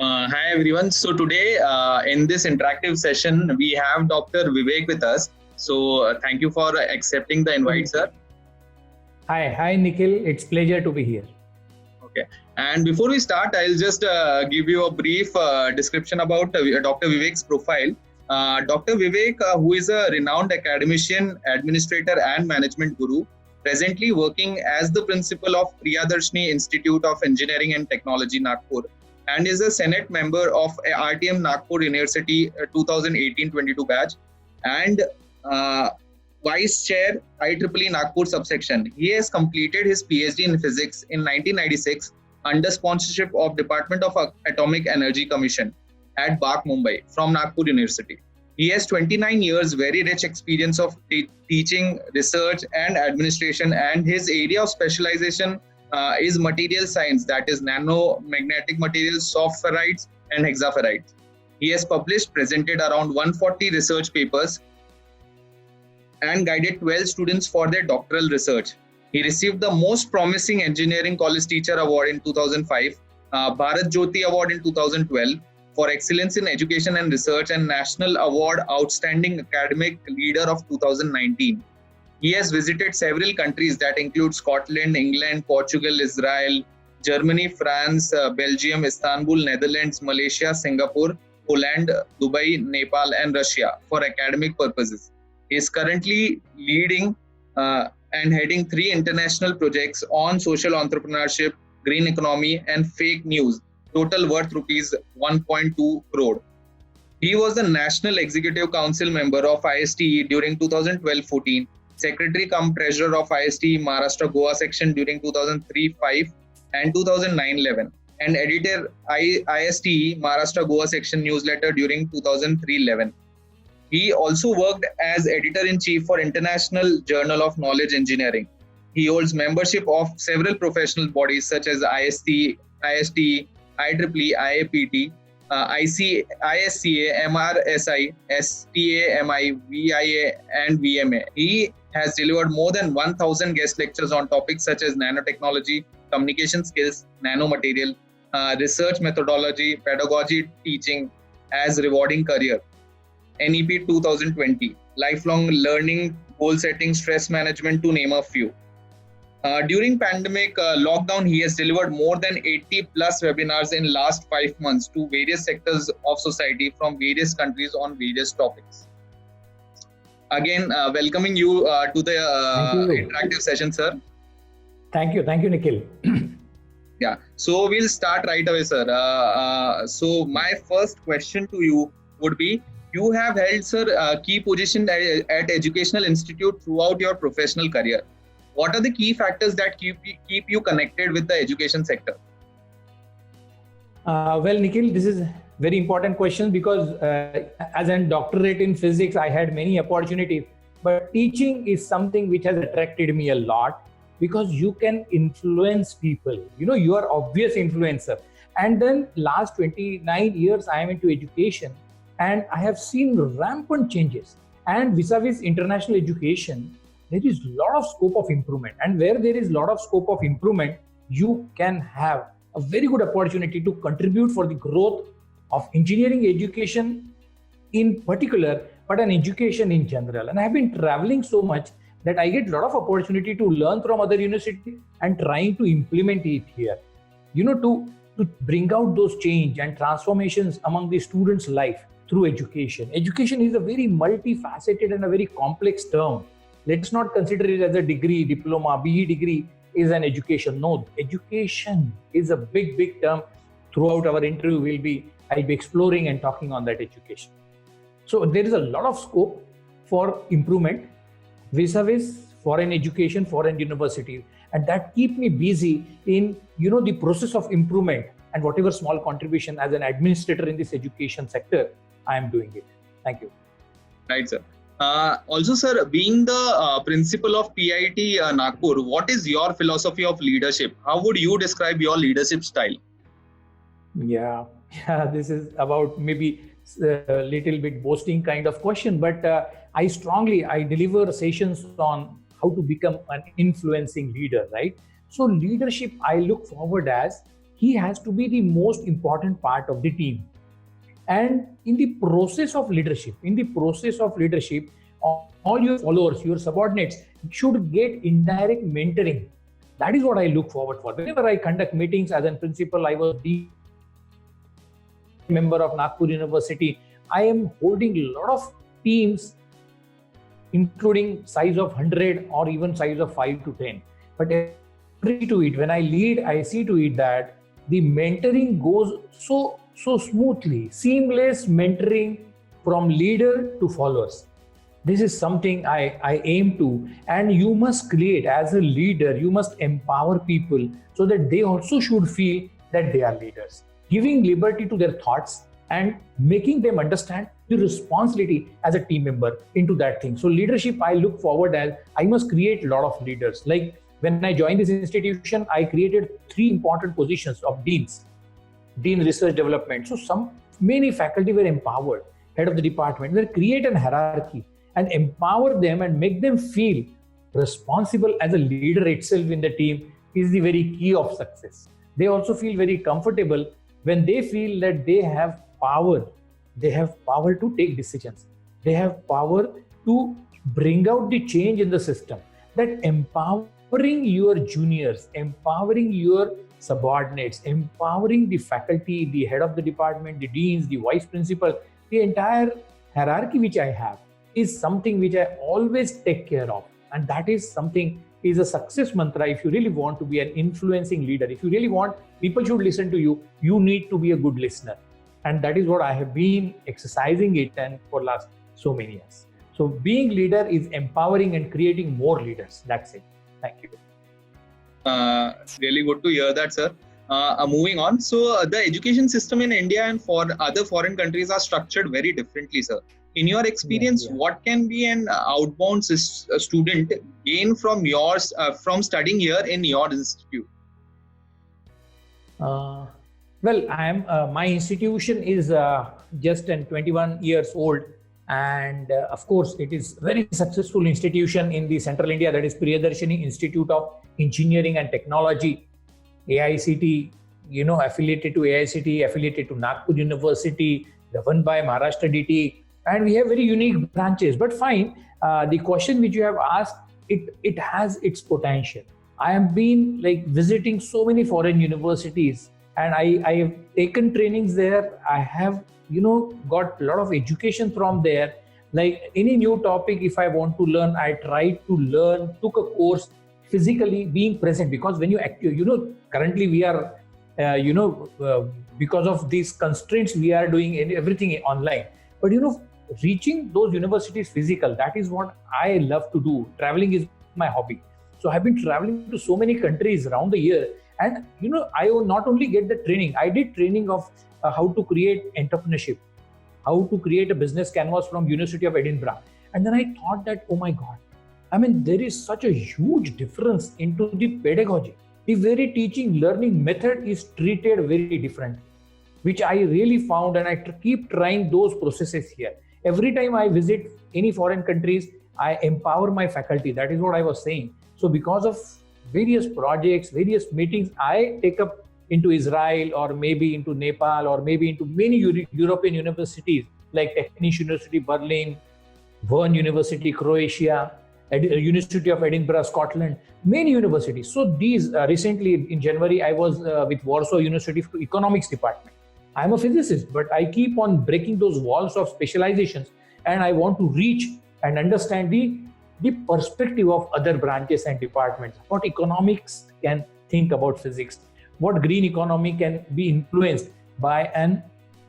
Hi everyone. So today in this interactive session, we have Dr. Vivek with us. So thank you for accepting the invite, sir. Hi, Nikhil. It's pleasure to be here. Okay. And before we start, I'll just give you a brief description about Dr. Vivek's profile. Dr. Vivek, who is a renowned academician, administrator, and management guru, presently working as the principal of Priyadarshini Institute of Engineering and Technology, Nagpur, and is a Senate member of RTM Nagpur University 2018-22 batch, and Vice Chair IEEE Nagpur subsection. He has completed his PhD in physics in 1996 under sponsorship of Department of Atomic Energy Commission at BAC Mumbai from Nagpur University. He has 29 years very rich experience of teaching, research and administration, and his area of specialization is material science, that is nanomagnetic materials, soft ferrites and hexaferrites. He has published, presented around 140 research papers and guided 12 students for their doctoral research. He received the Most Promising Engineering College Teacher Award in 2005, Bharat Jyoti Award in 2012 for Excellence in Education and Research, and National Award Outstanding Academic Leader of 2019. He has visited several countries that include Scotland, England, Portugal, Israel, Germany, France, Belgium, Istanbul, Netherlands, Malaysia, Singapore, Poland, Dubai, Nepal, and Russia for academic purposes. He is currently leading and heading 3 international projects on social entrepreneurship, green economy, and fake news, total worth rupees 1.2 crore. He was the National Executive Council member of ISTE during 2012-14, Secretary cum Treasurer of ISTE Maharashtra Goa section during 2003-5 and 2009-11, and editor ISTE Maharashtra Goa section newsletter during 2003-11. He also worked as editor-in-chief for International Journal of Knowledge Engineering. He holds membership of several professional bodies such as ISTE, IEEE, IAPT, ISCA, MRSI, STAMI, VIA, and VMA. He has delivered more than 1,000 guest lectures on topics such as nanotechnology, communication skills, nanomaterial, research methodology, pedagogy, teaching as rewarding career, NEP 2020, lifelong learning, goal setting, stress management, to name a few. During pandemic lockdown, he has delivered more than 80 plus webinars in last 5 months to various sectors of society from various countries on various topics. Again, welcoming you to the interactive session, sir. Thank you, Nikhil. Yeah, so we'll start right away, sir. So my first question to you would be, you have held, sir, key position at educational institute throughout your professional career. What are the key factors that keep you connected with the education sector? Well, Nikhil, this is very important question because as a doctorate in physics, I had many opportunities, but teaching is something which has attracted me a lot because you can influence people. You are obvious influencer. And then last 29 years, I am into education and I have seen rampant changes. And vis-a-vis international education, there is a lot of scope of improvement. And where there is a lot of scope of improvement, you can have a very good opportunity to contribute for the growth of engineering education in particular, but an education in general. And I have been traveling so much that I get a lot of opportunity to learn from other universities and trying to implement it here. To bring out those change and transformations among the students' life through education. Education is a very multifaceted and a very complex term. Let's not consider it as a degree, diploma, BE degree is an education. No, education is a big term. Throughout our interview, I'll be exploring and talking on that education. So there is a lot of scope for improvement vis-a-vis foreign education, foreign universities, and that keep me busy in the process of improvement and whatever small contribution as an administrator in this education sector, I am doing it. Thank you. Right, sir. Also, sir, being the principal of PIT Nagpur, what is your philosophy of leadership? How would you describe your leadership style? Yeah, this is about maybe a little bit boasting kind of question, but I deliver sessions on how to become an influencing leader, right? So leadership, I look forward as he has to be the most important part of the team. And in the process of leadership, all your followers, your subordinates should get indirect mentoring. That is what I look forward for. Whenever I conduct meetings as a principal, I was the member of Nagpur University. I am holding a lot of teams, including size of 100 or even size of 5 to 10. But when I lead, I see to it that the mentoring goes so smoothly, seamless mentoring from leader to followers. This is something I aim to, and you must create, as a leader, you must empower people so that they also should feel that they are leaders, giving liberty to their thoughts and making them understand the responsibility as a team member into that thing. So leadership, I look forward as I must create a lot of leaders. Like when I joined this institution, I created 3 important positions of deans, Dean Research Development. So many faculty were empowered, head of the department. We create a hierarchy and empower them and make them feel responsible as a leader itself in the team is the very key of success. They also feel very comfortable when they feel that they have power. They have power to take decisions. They have power to bring out the change in the system. That empowering your juniors, empowering your subordinates, empowering the faculty, the head of the department, the deans, the vice principal, the entire hierarchy which I have is something which I always take care of. And that is something is a success mantra. If you really want to be an influencing leader, if you really want people should listen to you, you need to be a good listener. And that is what I have been exercising it and for last so many years. So being leader is empowering and creating more leaders. That's it. Thank you. Really good to hear that, sir. Moving on. So the education system in India and for other foreign countries are structured very differently, sir. In your experience, what can be an outbound student gain from studying here in your institute? Well, my institution is just 21 years old, and of course, it is very successful institution in the Central India, that is Priyadarshini Institute of Engineering and Technology, AICT, affiliated to AICT, affiliated to Nagpur University, governed by Maharashtra DT, and we have very unique branches. But fine, the question which you have asked, it has its potential. I have been visiting so many foreign universities, and I have taken trainings there. I have got a lot of education from there. Like any new topic, if I want to learn, I tried to learn, took a course physically being present, because when you currently we are because of these constraints we are doing everything online, but reaching those universities physical, that is what I love to do. Traveling is my hobby. So I've been traveling to so many countries around the year, and I will not only get the training, I did training of how to create entrepreneurship, how to create a business canvas from University of Edinburgh. And then I thought that, oh my God, there is such a huge difference into the pedagogy. The very teaching learning method is treated very differently, which I really found, and I keep trying those processes here. Every time I visit any foreign countries, I empower my faculty. That is what I was saying. So because of various projects, various meetings, I take up into Israel or maybe into Nepal or maybe into many European universities like Technische University Berlin, Bern University, Croatia, University of Edinburgh, Scotland, many universities. So these recently in January, I was with Warsaw University Economics Department. I'm a physicist, but I keep on breaking those walls of specializations, and I want to reach and understand the perspective of other branches and departments. What economics can think about physics, what green economy can be influenced by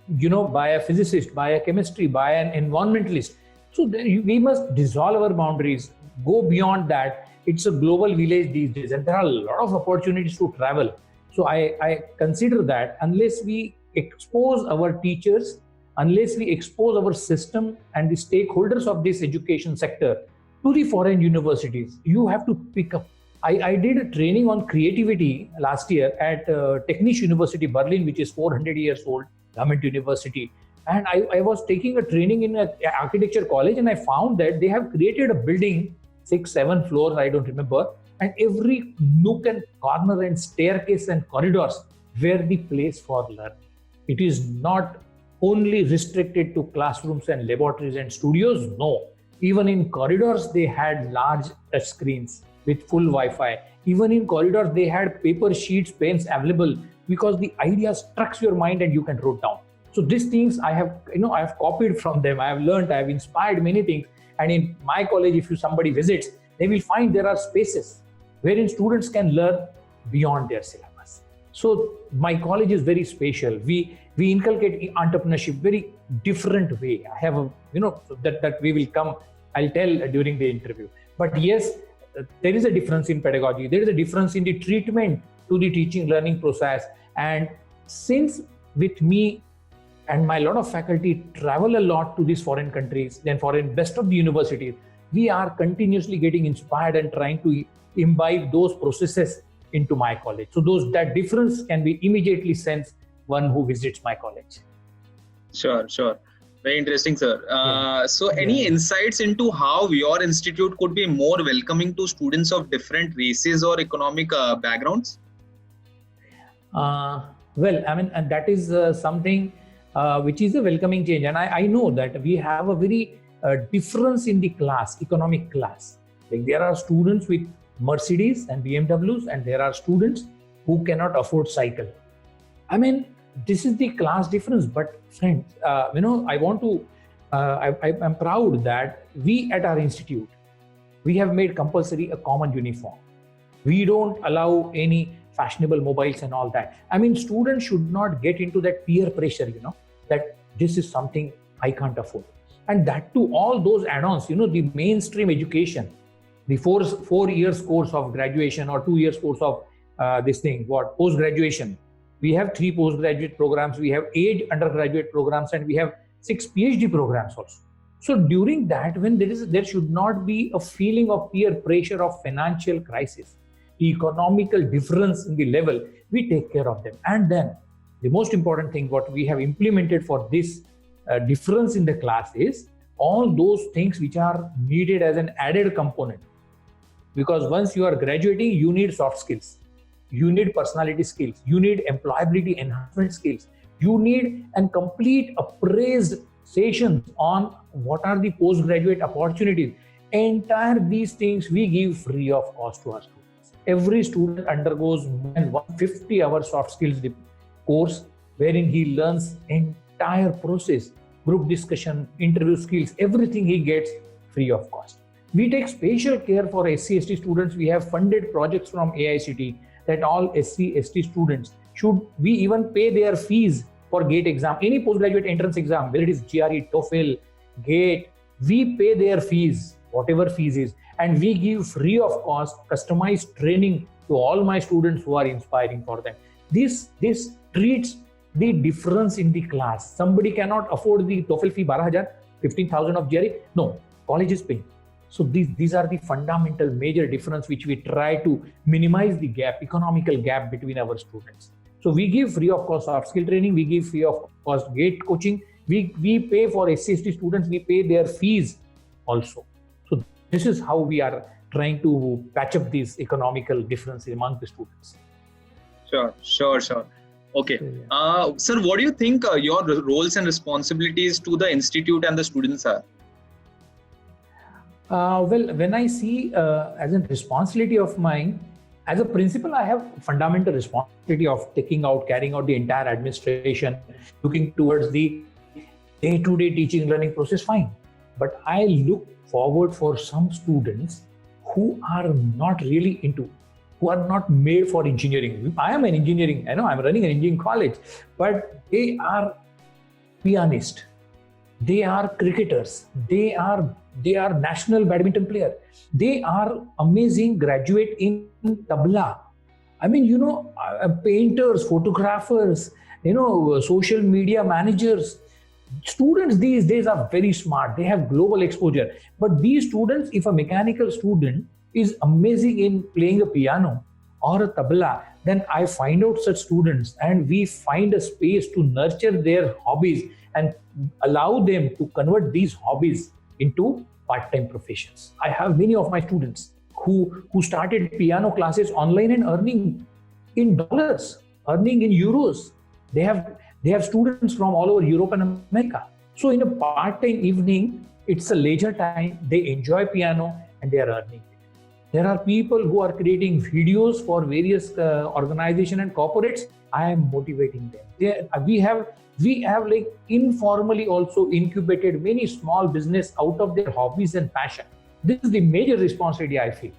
by a physicist, by a chemistry, by an environmentalist. So we must dissolve our boundaries, go beyond that. It's a global village these days, and there are a lot of opportunities to travel. So I consider that unless we expose our teachers, unless we expose our system and the stakeholders of this education sector to the foreign universities, you have to pick up. I did a training on creativity last year at Technische University Berlin, which is 400 years old, government university. And I was taking a training in an architecture college, and I found that they have created a building, 6-7 floors, I don't remember, and every nook and corner and staircase and corridors, were the place for learning. It is not only restricted to classrooms and laboratories and studios. No, even in corridors, they had large touch screens with full Wi-Fi. Even in corridors, they had paper sheets, pens available because the idea struck your mind and you can write down. So these things I have copied from them. I have learned, I have inspired many things. And in my college, if somebody visits, they will find there are spaces wherein students can learn beyond their syllabus. So my college is very special. We inculcate entrepreneurship very different way. I have that we will come. I'll tell during the interview. But yes, there is a difference in pedagogy. There is a difference in the treatment to the teaching learning process. And since with me and my lot of faculty travel a lot to these foreign countries, then foreign best of the universities, we are continuously getting inspired and trying to imbibe those processes into my college. So that difference can be immediately sensed one who visits my college. Sure. Very interesting, sir. Any insights into how your institute could be more welcoming to students of different races or economic backgrounds? And that is something which is a welcoming change. And I know that we have a very difference in the economic class. Like there are students with Mercedes and BMWs, and there are students who cannot afford cycle. This is the class difference. But friends, I'm proud that we at our institute, we have made compulsory a common uniform. We don't allow any fashionable mobiles and all that. Students should not get into that peer pressure, that this is something I can't afford. And that too, all those add-ons, the mainstream education, the 4 years course of graduation or 2 years course of post-graduation. We have 3 postgraduate programs, we have 8 undergraduate programs, and we have 6 PhD programs also. So during that, when there should not be a feeling of peer pressure of financial crisis, economical difference in the level, we take care of them. And then the most important thing what we have implemented for this difference in the class is all those things which are needed as an added component. Because once you are graduating, you need soft skills, you need personality skills, you need employability enhancement skills, you need a complete appraised sessions on what are the postgraduate opportunities. Entire these things we give free of cost to our students. Every student undergoes more than 150 hours soft skills course wherein he learns entire process, group discussion, interview skills, everything he gets free of cost. We take special care for SC/ST students. We have funded projects from AICTE that all SC/ST students we even pay their fees for GATE exam, any postgraduate entrance exam, whether it is GRE, TOEFL, GATE, we pay their fees, whatever fees is, and we give free of cost customized training to all my students who are inspiring for them. This treats the difference in the class. Somebody cannot afford the TOEFL fee 12,000, 15,000 of GRE. No, college is paying. So these are the fundamental major difference which we try to minimize the gap, economical gap between our students. So we give free of cost soft skill training, we give free of cost GATE coaching, we pay for SC/ST students, we pay their fees also. So this is how we are trying to patch up these economical differences among the students. Sure. Okay. Sir, what do you think your roles and responsibilities to the institute and the students are? When I see as a responsibility of mine, as a principal, I have fundamental responsibility of carrying out the entire administration, looking towards the day-to-day teaching learning process, fine. But I look forward for some students who are not really who are not made for engineering. I am an engineering, I'm running an engineering college, but they are pianists, they are cricketers, they are national badminton player, they are amazing graduate in tabla. Painters, photographers, social media managers. Students these days are very smart, they have global exposure. But these students, if a mechanical student is amazing in playing a piano or a tabla, then I find out such students and we find a space to nurture their hobbies and allow them to convert these hobbies into part-time professions. I have many of my students who started piano classes online and earning in dollars earning in euros. They have students from all over Europe and America. So in a part-time evening, it's a leisure time. They enjoy piano and they are earning. There are people who are creating videos for various organizations and corporates. I am motivating them. We have like informally also incubated many small business out of their hobbies and passion. This is the major responsibility I feel.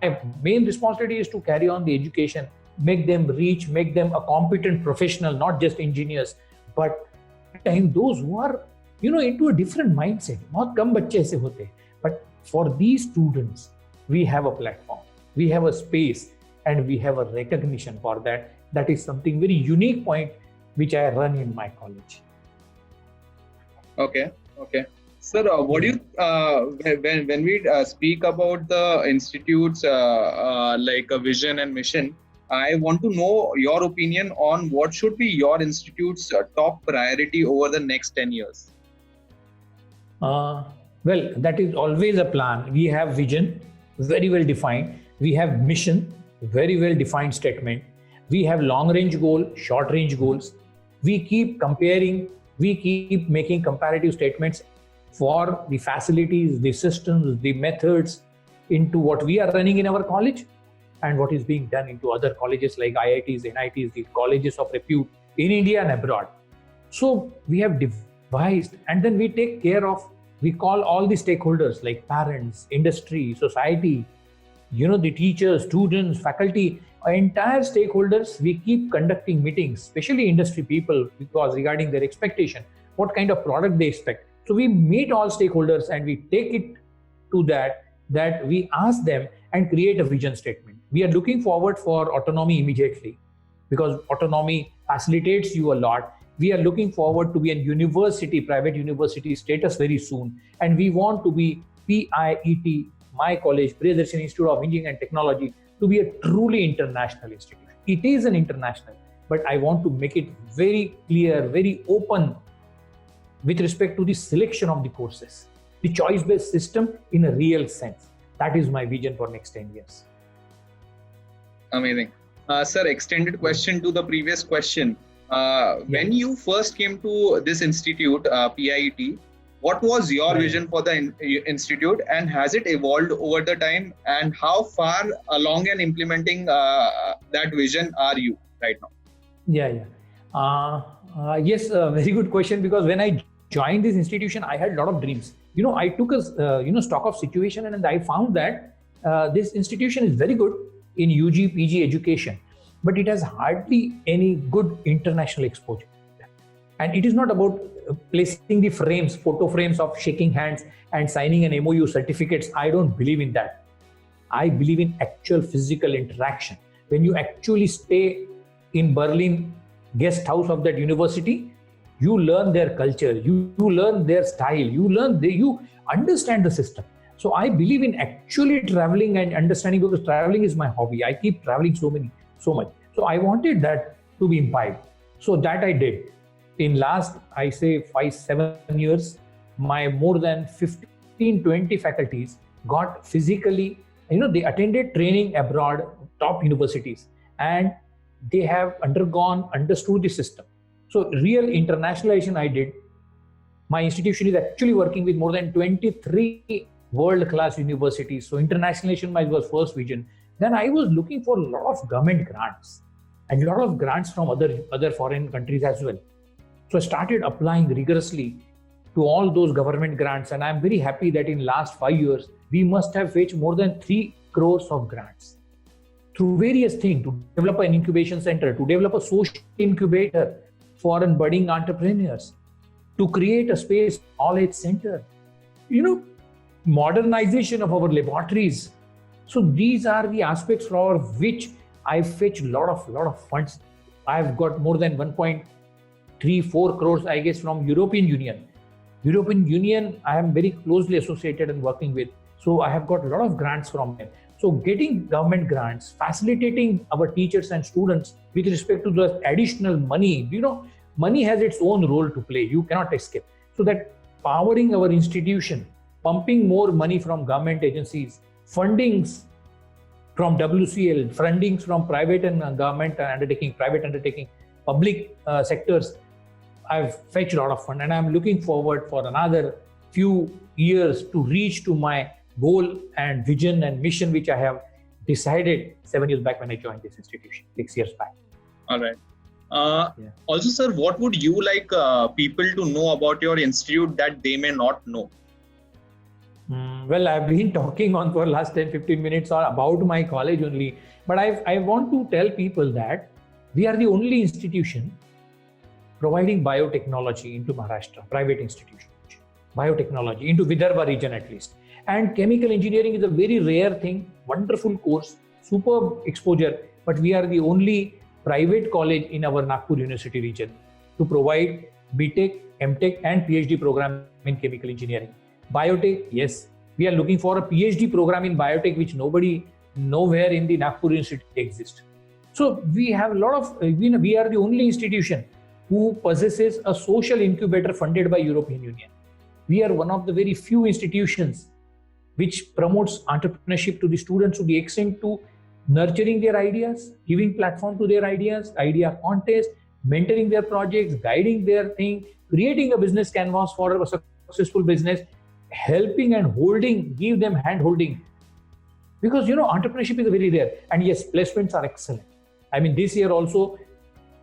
My main responsibility is to carry on the education, make them reach, make them a competent professional, not just engineers, but time those who are into a different mindset. बहुत कम बच्चे ऐसे होते हैं. But for these students, we have a platform, we have a space, and we have a recognition for that. That is something very unique point which I run in my college. Okay. Sir, what do you when we speak about the institute's like a vision and mission, I want to know your opinion on what should be your institute's top priority over the next 10 years. Well, that is always a plan. We have vision, very well defined. We have mission, very well defined statement. We have long range goal, short range goals. We keep comparing, we keep making comparative statements for the facilities, the systems, the methods into what we are running in our college and what is being done into other colleges like IITs, NITs, the colleges of repute in India and abroad. So we have devised, and then we take care of, we call all the stakeholders like parents, industry, society, the teachers, students, faculty, entire stakeholders. We keep conducting meetings, especially industry people, because regarding their expectation, what kind of product they expect. So we meet all stakeholders and we take it to that we ask them and create a vision statement. We are looking forward for autonomy immediately because autonomy facilitates you a lot. We are looking forward to be a university, private university status very soon. And we want to be PIET, my college, Priyadarshini Institute of Engineering and Technology, to be a truly international institution. It is an international, but I want to make it very clear, very open with respect to the selection of the courses, the choice-based system in a real sense. That is my vision for next 10 years. Amazing. Sir, extended question to the previous question. When you first came to this institute, PIET, what was your vision for the institute, and has it evolved over the time, and how far along in implementing that vision are you right now? Yes, very good question, because when I joined this institution, I had a lot of dreams. I took a stock of situation, and I found that this institution is very good in UG, PG education, but it has hardly any good international exposure. And it is not about placing the frames, photo frames of shaking hands and signing an MOU certificates. I don't believe in that. I believe in actual physical interaction. When you actually stay in Berlin guest house of that university, you learn their culture, you learn their style, you understand the system. So I believe in actually traveling and understanding, because traveling is my hobby. I keep traveling so much. So I wanted that to be imbibed. So that I did. In last, I say 5-7 years, my more than 15-20 faculties got physically, they attended training abroad, top universities, and they have understood the system. So real internationalization I did. My institution is actually working with more than 23 world-class universities. So internationalization was first vision. Then I was looking for a lot of government grants and a lot of grants from other foreign countries as well. So I started applying rigorously to all those government grants, and I'm very happy that in last 5 years, we must have fetched more than 3 crores of grants through various things, to develop an incubation center, to develop a social incubator for budding entrepreneurs, to create a space knowledge center, modernization of our laboratories. So these are the aspects for which I fetch a lot of funds. I've got more than 1.34 crores, I guess, from European Union. European Union, I am very closely associated and working with. So I have got a lot of grants from them. So getting government grants, facilitating our teachers and students with respect to the additional money, money has its own role to play. You cannot escape. So that powering our institution, pumping more money from government agencies, fundings from WCL, fundings from private and government undertaking, private undertaking, public sectors. I've fetched a lot of fund, and I'm looking forward for another few years to reach to my goal and vision and mission, which I have decided 7 years back when I joined this institution, 6 years back. All right. Also, sir, what would you like people to know about your institute that they may not know? Well, I've been talking on for last 10-15 minutes about my college only, but I want to tell people that we are the only institution providing biotechnology into Maharashtra, private institution, biotechnology into Vidarbha region at least. And chemical engineering is a very rare thing, wonderful course, superb exposure, but we are the only private college in our Nagpur University region to provide BTech, MTech and PhD program in chemical engineering. Biotech, yes, we are looking for a PhD program in biotech, which nowhere in the Nagpur University exists. So we have a lot of, we are the only institution who possesses a social incubator funded by European Union. We are one of the very few institutions which promotes entrepreneurship to the students to the extent to nurturing their ideas, giving platform to their ideas, idea contest, mentoring their projects, guiding their thing, creating a business canvas for a successful business, helping and holding, give them hand holding. Because entrepreneurship is very rare. And yes, placements are excellent. I mean, this year also,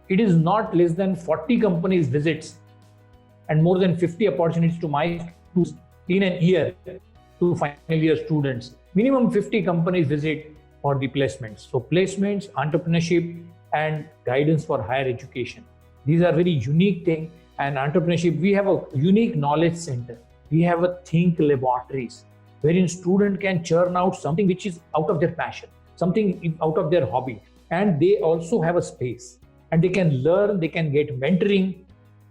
it is not less than 40 companies visits and more than 50 opportunities to my students in a year to final year students. Minimum 50 companies visit for the placements. So placements, entrepreneurship and guidance for higher education. These are very unique things. And entrepreneurship, we have a unique knowledge center. We have a think laboratories wherein student can churn out something which is out of their passion, something out of their hobby. And they also have a space and they can learn, they can get mentoring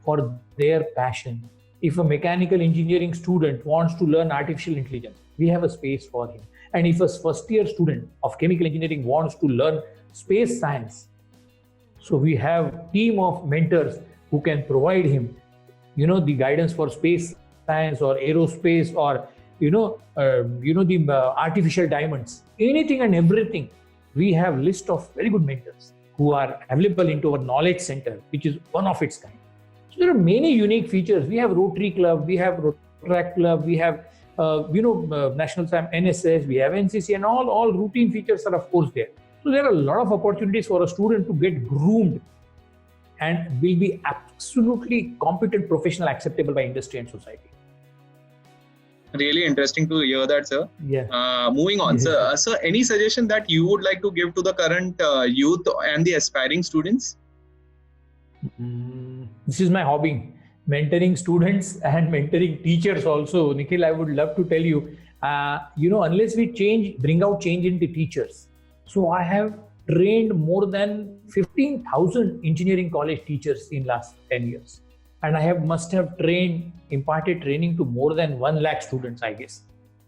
for their passion. If a mechanical engineering student wants to learn artificial intelligence, we have a space for him. And if a first year student of chemical engineering wants to learn space science, so we have team of mentors who can provide him, the guidance for space science or aerospace or, the artificial diamonds, anything and everything. We have list of very good mentors who are available into our knowledge center, which is one of its kind. So there are many unique features. We have Rotary Club, we have Rotaract Club, we have National Sam NSS, we have NCC, and all routine features are of course there. So there are a lot of opportunities for a student to get groomed and will be absolutely competent professional acceptable by industry and society. Really interesting to hear that, sir. Yeah. Moving on, sir. Sir, any suggestion that you would like to give to the current youth and the aspiring students? This is my hobby, mentoring students and mentoring teachers also. Nikhil, I would love to tell you, unless we bring out change in the teachers. So I have trained more than 15,000 engineering college teachers in last 10 years. And I must have imparted training to more than 1 lakh students, I guess,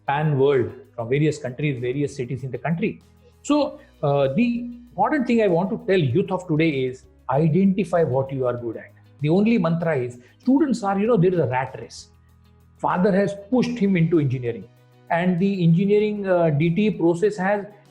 pan world, from various countries, various cities in the country. So the important thing I want to tell youth of today is identify what you are good at. The only mantra is students are, there is a rat race. Father has pushed him into engineering, and the engineering DT process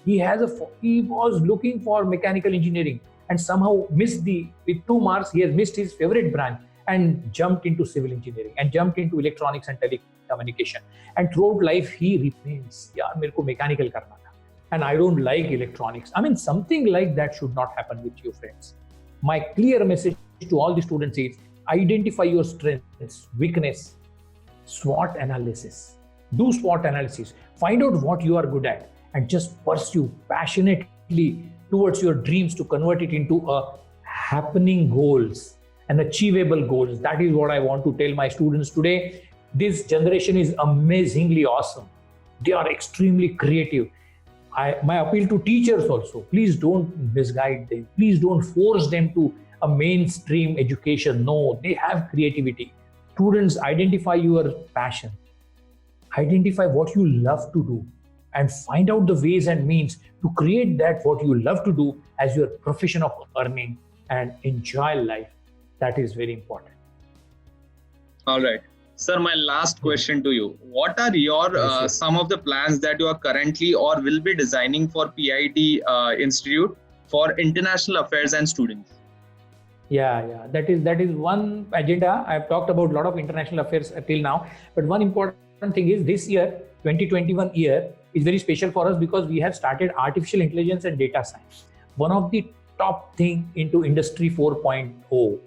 he was looking for mechanical engineering and somehow with 2 marks, he has missed his favorite branch and jumped into civil engineering and jumped into electronics and telecommunication. And throughout life, he repents, yaar, mere ko mechanical karna tha. And I don't like electronics. I mean, something like that should not happen with you, friends. My clear message to all the students is identify your strengths, weakness, SWOT analysis. Do SWOT analysis. Find out what you are good at and just pursue passionately towards your dreams to convert it into a happening goals and achievable goals. That is what I want to tell my students today. This generation is amazingly awesome. They are extremely creative. My appeal to teachers also, please don't misguide them. Please don't force them to a mainstream education. No, they have creativity. Students, identify your passion. Identify what you love to do and find out the ways and means to create that what you love to do as your profession of earning and enjoy life. That is very important. All right. Sir, my last question to you. What are your Yes. some of the plans that you are currently or will be designing for PIT Institute for international affairs and students? Yeah. That is one agenda. I've talked about a lot of international affairs till now, but one important thing is this year, 2021 year, is very special for us because we have started artificial intelligence and data science. One of the top thing into Industry 4.0,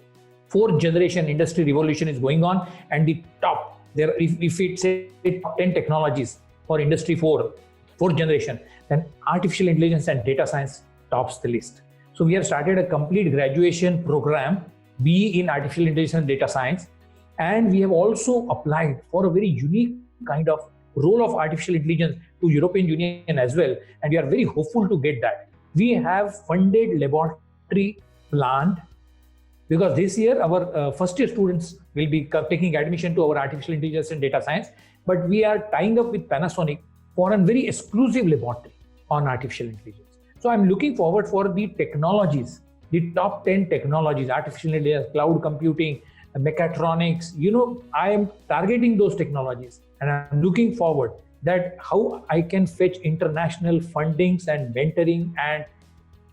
fourth generation industry revolution is going on, and the top there, if it say top 10 technologies for Industry 4, fourth generation, then artificial intelligence and data science tops the list. So we have started a complete graduation program, BE in artificial intelligence and data science, and we have also applied for a very unique kind of role of artificial intelligence to European Union as well, and we are very hopeful to get that. We have funded laboratory plant because this year our first year students will be taking admission to our artificial intelligence and data science, but we are tying up with Panasonic for a very exclusive laboratory on artificial intelligence. So I'm looking forward for the technologies, the top 10 technologies, artificial intelligence, cloud computing, mechatronics. I am targeting those technologies, and I'm looking forward that how I can fetch international fundings and mentoring and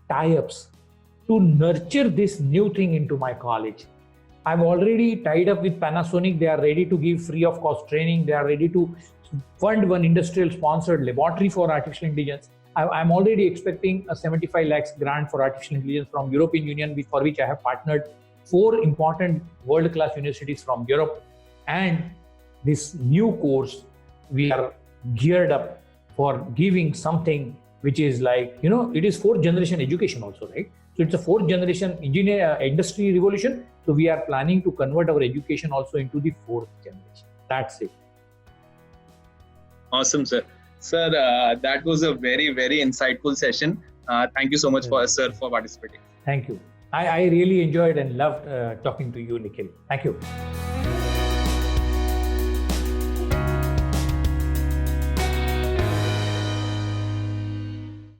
tie-ups to nurture this new thing into my college. I've already tied up with Panasonic. They are ready to give free of cost training. They are ready to fund one industrial sponsored laboratory for artificial intelligence. I'm already expecting a 75 lakhs grant for artificial intelligence from European Union, for which I have partnered 4 important world-class universities from Europe. And this new course, we are geared up for giving something which is like, it is 4th generation education also, right? So it's a 4th generation industry revolution. So we are planning to convert our education also into the 4th generation. That's it. Awesome, sir. Sir, that was a very, very insightful session. Thank you so much, sir, for participating. Thank you. I really enjoyed and loved talking to you, Nikhil. Thank you.